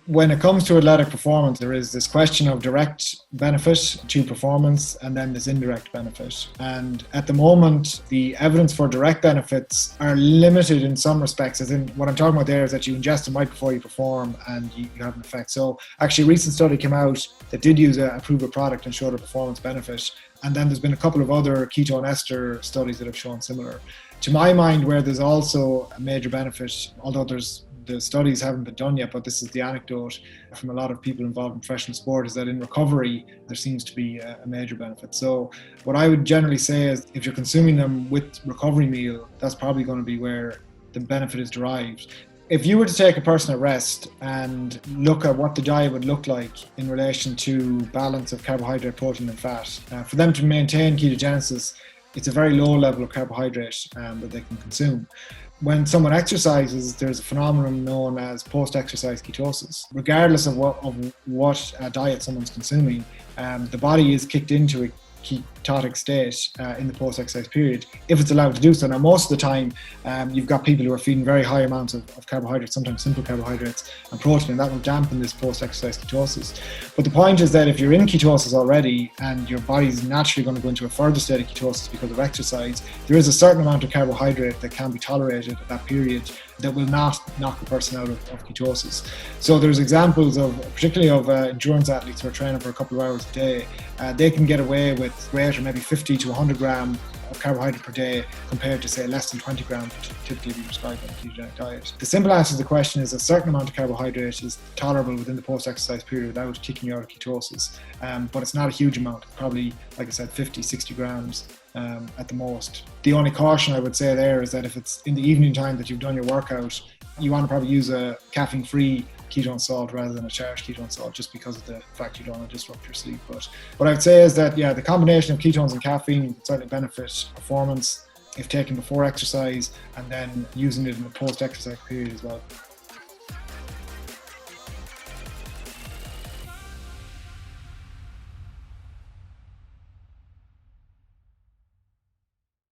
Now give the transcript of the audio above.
When it comes to athletic performance, there is this question of direct benefit to performance and then this indirect benefit. And at the moment, the evidence for direct benefits are limited in some respects, as in what I'm talking about there is that you ingest them right before you perform and you have an effect. So actually a recent study came out that did use a Pruvit product and showed a performance benefit. And then there's been a couple of other ketone ester studies that have shown similar. To my mind, where there's also a major benefit, although the studies haven't been done yet, but this is the anecdote from a lot of people involved in professional sport, is that in recovery, there seems to be a major benefit. So what I would generally say is if you're consuming them with recovery meal, that's probably going to be where the benefit is derived. If you were to take a person at rest and look at what the diet would look like in relation to balance of carbohydrate, protein and fat, for them to maintain ketogenesis, it's a very low level of carbohydrate that they can consume. When someone exercises, there's a phenomenon known as post-exercise ketosis. Regardless of what diet someone's consuming, the body is kicked into a ketotic state in the post-exercise period, if it's allowed to do so. Now, most of the time, you've got people who are feeding very high amounts of carbohydrates, sometimes simple carbohydrates and protein, and that will dampen this post-exercise ketosis. But the point is that if you're in ketosis already and your body's naturally going to go into a further state of ketosis because of exercise, there is a certain amount of carbohydrate that can be tolerated at that period that will not knock the person out of ketosis. So there's examples of, particularly of endurance athletes who are training for a couple of hours a day, they can get away with greater, maybe 50 to 100 gram of carbohydrate per day compared to, say, less than 20 grams typically be prescribed on a ketogenic diet. The simple answer to the question is a certain amount of carbohydrate is tolerable within the post-exercise period without kicking you out of ketosis, but it's not a huge amount, probably, like I said, 50, 60 grams at the most. The only caution I would say there is that if it's in the evening time that you've done your workout, you want to probably use a caffeine-free ketone salt rather than a charged ketone salt, just because of the fact you don't want to disrupt your sleep. But what I'd say is that, yeah, the combination of ketones and caffeine can certainly benefit performance if taken before exercise and then using it in the post-exercise period as well.